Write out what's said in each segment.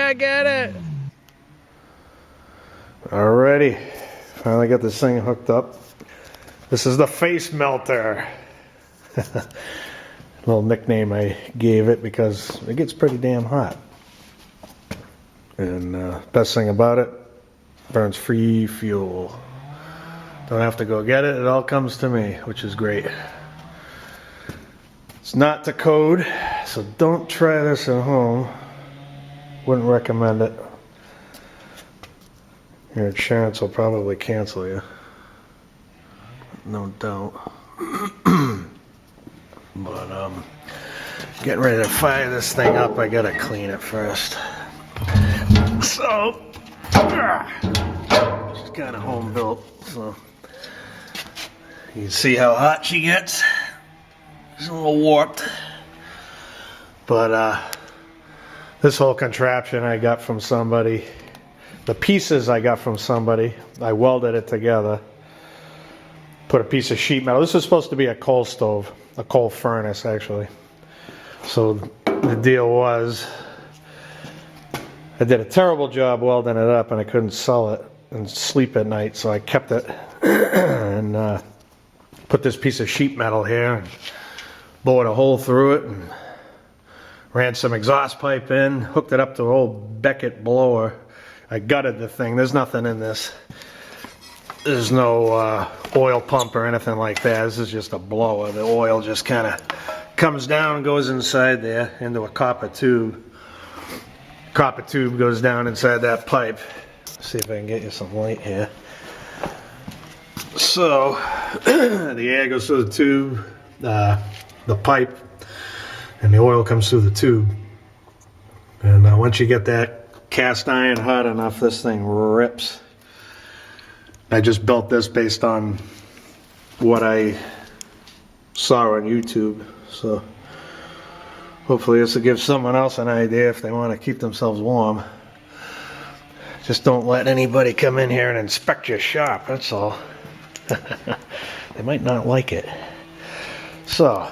I get it. Alrighty, finally got this thing hooked up. This is the face melter. Little nickname I gave it because it gets pretty damn hot. And best thing about it, burns free fuel. Don't have to go get it, it all comes to me, which is great. It's not to code, so don't try this at home. Wouldn't recommend it. Your insurance will probably cancel you. No doubt. But getting ready to fire this thing up, I gotta clean it first. So, she's kind of home built, so you can see how hot she gets. It's a little warped, but this whole contraption I got from somebody. The pieces I got from somebody. I welded it together. Put a piece of sheet metal. This is supposed to be a coal stove, a coal furnace actually. So the deal was, I did a terrible job welding it up and I couldn't sell it and sleep at night, so I kept it and put this piece of sheet metal here and bored a hole through it and ran some exhaust pipe in, hooked it up to an old Beckett blower. I gutted the thing. There's nothing in this. There's no oil pump or anything like that. This is just a blower. The oil just kind of comes down and goes inside there into a copper tube. Copper tube goes down inside that pipe. Let's see if I can get you some light here. So the air goes through the tube, the pipe, and the oil comes through the tube. And once you get that cast iron hot enough, this thing rips. I just built this based on what I saw on YouTube, so hopefully this will give someone else an idea if they want to keep themselves warm. Just don't let anybody come in here and inspect your shop, that's all. They might not like it. So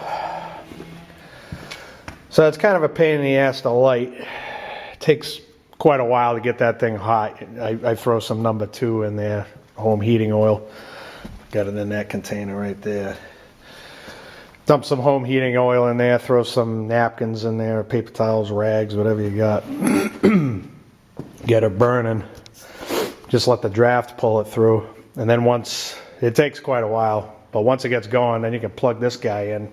it's kind of a pain in the ass to light. It takes quite a while to get that thing hot. I throw some number 2 in there, home heating oil. Got it in that container right there. Dump some home heating oil in there, throw some napkins in there, paper towels, rags, whatever you got. Get it burning. Just let the draft pull it through. And then once, it takes quite a while, but once it gets going, then you can plug this guy in.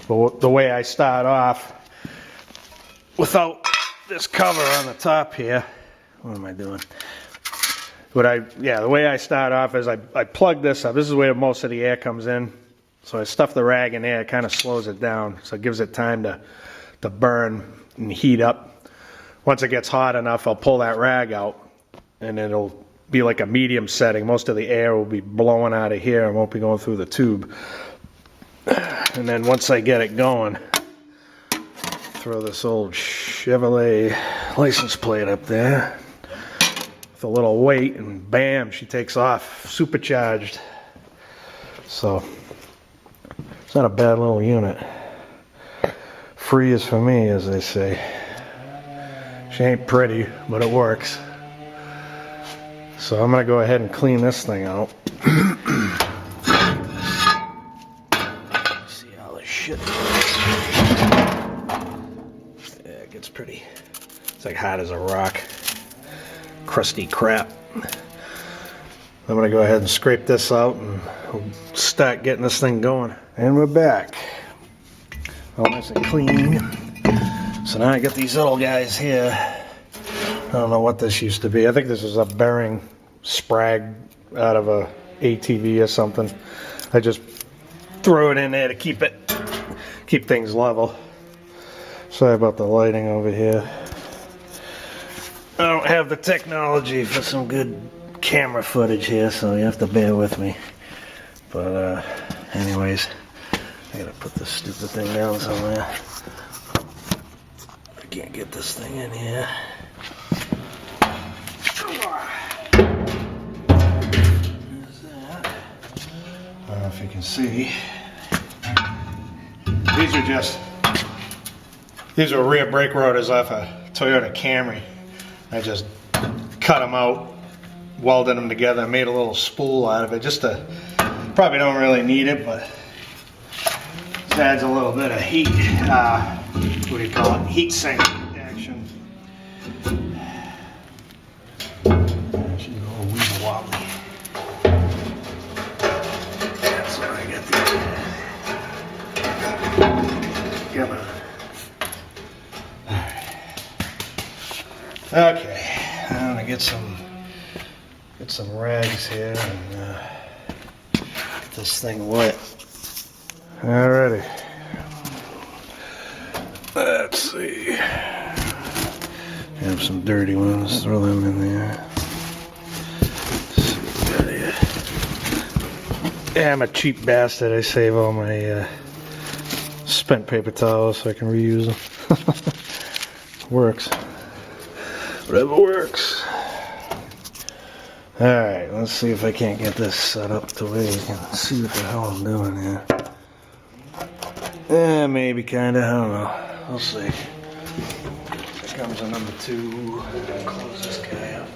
But the way I start off, without this cover on the top here, what am I doing? The way I start off is I plug this up. This is where most of the air comes in. So I stuff the rag in there, it kind of slows it down. So it gives it time to burn and heat up. Once it gets hot enough, I'll pull that rag out and it'll be like a medium setting. Most of the air will be blowing out of here and won't be going through the tube. And then once I get it going, throw this old Chevrolet license plate up there with a little weight and bam, she takes off, supercharged. So it's not a bad little unit. Free is for me, as they say. She ain't pretty, but it works. So I'm gonna go ahead and clean this thing out. See how this shit. Yeah, it gets pretty. It's like hot as a rock. Crusty crap. I'm gonna go ahead and scrape this out and we'll start getting this thing going. And we're back. All nice and clean. So now I got these little guys here. I don't know what this used to be. I think this is a bearing sprag out of a ATV or something. I just throw it in there to keep things level. Sorry about the lighting over here. I don't have the technology for some good camera footage here, so you have to bear with me. But anyways, I gotta put this stupid thing down somewhere. I can't get this thing in here. There's that. I don't know if you can see. These are rear brake rotors off a Toyota Camry. I just cut them out, welded them together, made a little spool out of it, just to, probably don't really need it, but it adds a little bit of heat, what do you call it, heat sink action. She's a little weasel wobbly. That's what I got there. Come on. Okay, I'm gonna get some rags here and get this thing wet. Alrighty. Let's see. Have some dirty ones. Throw them in there. Let's see what we got here. Yeah, I'm a cheap bastard. I save all my spent paper towels so I can reuse them. Works. Whatever works. Alright, let's see if I can't get this set up to where you can see what the hell I'm doing here. Yeah, maybe kinda, I don't know. We'll see. Here comes a number 2. Close this guy up.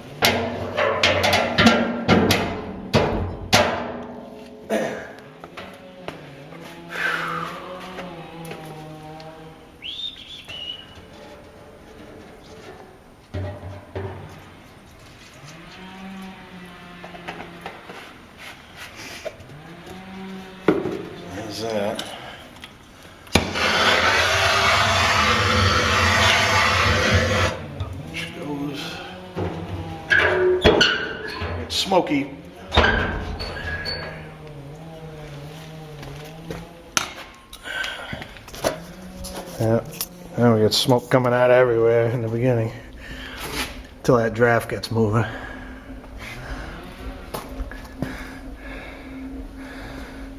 There's that. It's smoky. Yeah, now we get smoke coming out everywhere in the beginning until that draft gets moving.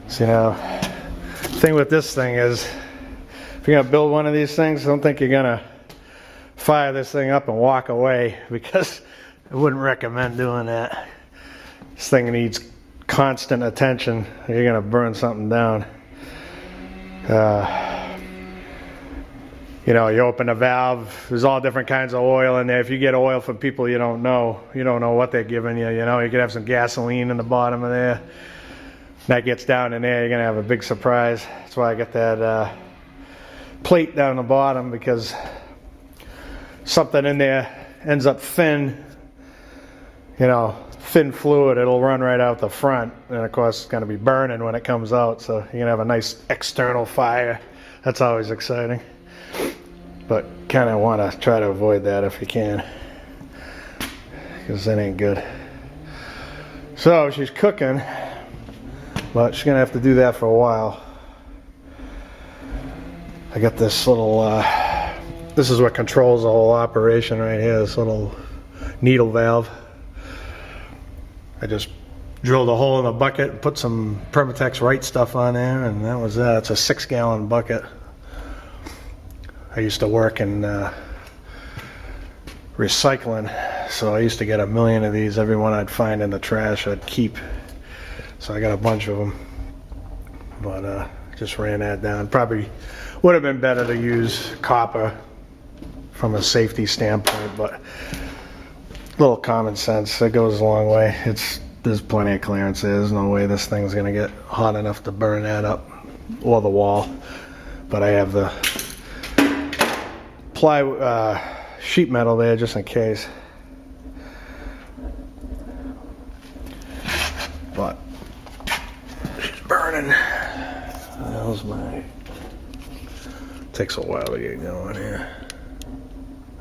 So, you know, the thing with this thing is, if you're gonna build one of these things, I don't think you're gonna fire this thing up and walk away, because I wouldn't recommend doing that. This thing needs constant attention. You're gonna burn something down. You know, you open a valve, there's all different kinds of oil in there. If you get oil from people you don't know what they're giving you. You know, you could have some gasoline in the bottom of there. That gets down in there, you're gonna have a big surprise. That's why I got that plate down the bottom, because something in there ends up thin, you know, thin fluid, it'll run right out the front, and of course it's gonna be burning when it comes out, so you're gonna have a nice external fire. That's always exciting, but kind of want to try to avoid that if you can, because that ain't good. So she's cooking, but she's gonna have to do that for a while. I got this little this is what controls the whole operation right here, this little needle valve. I just drilled a hole in the bucket and put some Permatex Right stuff on there, and that was that. It's a 6-gallon bucket. I used to work in recycling, so I used to get a million of these. Every one I'd find in the trash I'd keep. So I got a bunch of them, but just ran that down. Probably would have been better to use copper from a safety standpoint, but a little common sense, it goes a long way. There's plenty of clearance there. There's no way this thing's gonna get hot enough to burn that up, or the wall. But I have the sheet metal there just in case. But she's burning. How's my? Takes a while to get going here.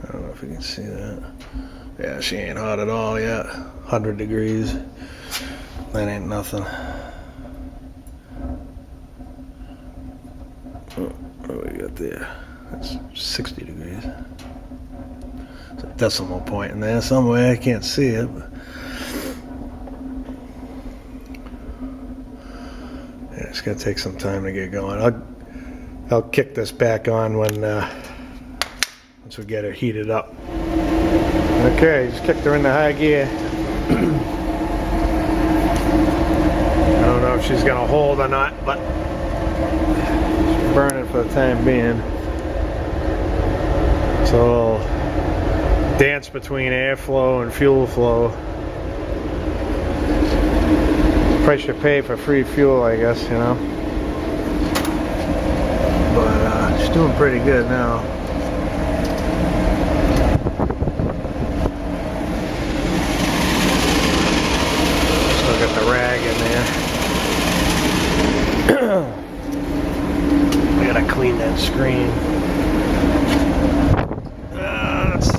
I don't know if you can see that. Yeah, she ain't hot at all yet. 100 degrees. That ain't nothing. Oh, what do we got there? That's 60 degrees. There's a decimal point in there somewhere. I can't see it. But yeah, it's gonna take some time to get going. I'll kick this back on when once we get her heated up. Okay, just kicked her into high gear. I don't know if she's gonna hold or not, but she's burning for the time being. So we'll Dance between airflow and fuel flow. Price you pay for free fuel, I guess, you know. But it's doing pretty good now. Still got the rag in there. I gotta clean that screen. Let's see.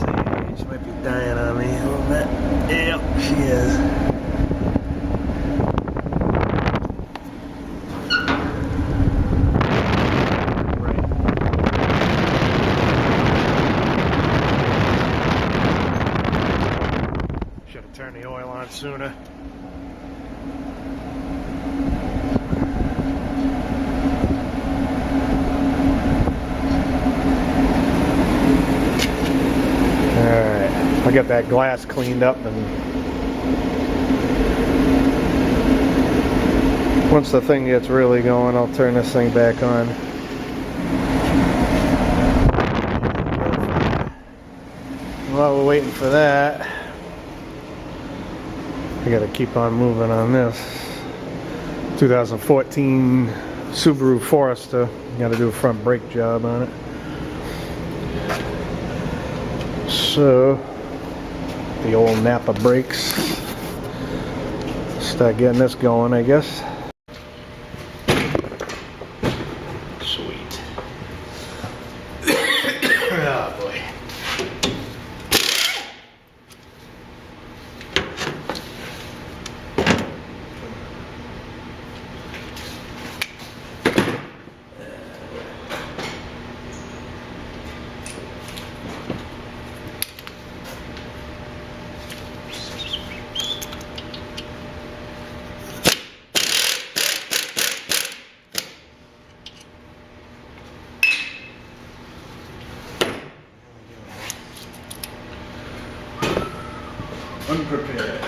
She might be dying on me a little bit. Yep, she is. Should have turned the oil on sooner. I'll get that glass cleaned up, and once the thing gets really going, I'll turn this thing back on. While we're waiting for that, I gotta keep on moving on this 2014 Subaru Forester. Gotta do a front brake job on it. So the old Napa brakes. Start getting this going, I guess. Sweet. Oh boy. Unprepared.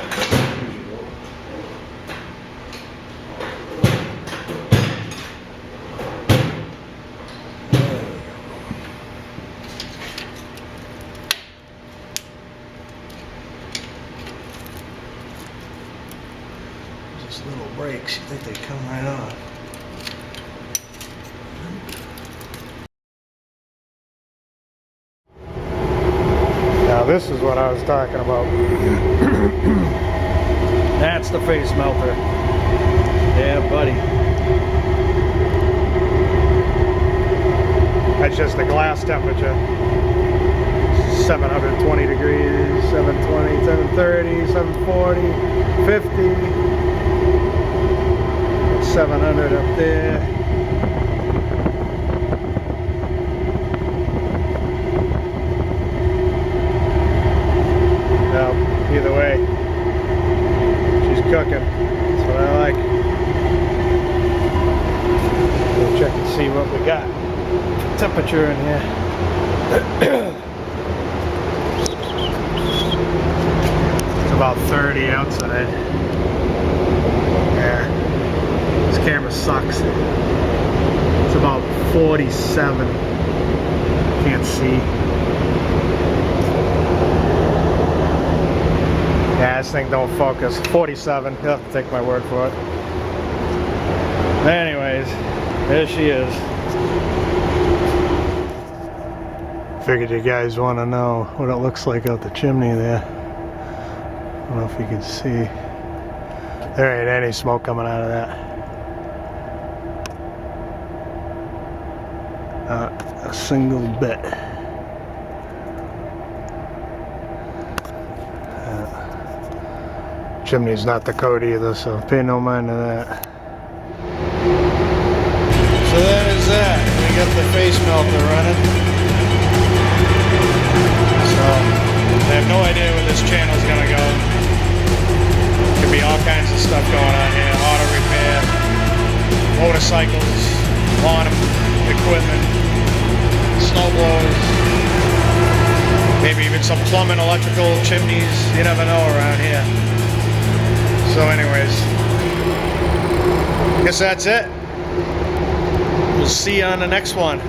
Just little brakes, you think they come right off. Now this is what I was talking about. That's the face melter. Yeah, buddy. That's just the glass temperature. 720 degrees, 720, 730, 740, 50. 700 up there. Either way, she's cooking. That's what I like. We'll check and see what we got. Temperature in here. It's about 30 outside. Yeah. This camera sucks. It's about 47. Can't see. Yeah, this thing don't focus. 47. You'll have to take my word for it. Anyways, there she is. Figured you guys want to know what it looks like out the chimney there. I don't know if you can see. There ain't any smoke coming out of that. Not a single bit. Chimney's not the code either, so pay no mind to that. So that is that. We got the face melter running. So I have no idea where this channel's gonna go. Could be all kinds of stuff going on here. Auto repair, motorcycles, lawn equipment, snow blowers, maybe even some plumbing, electrical, chimneys. You never know around here. So anyways, I guess that's it. We'll see you on the next one.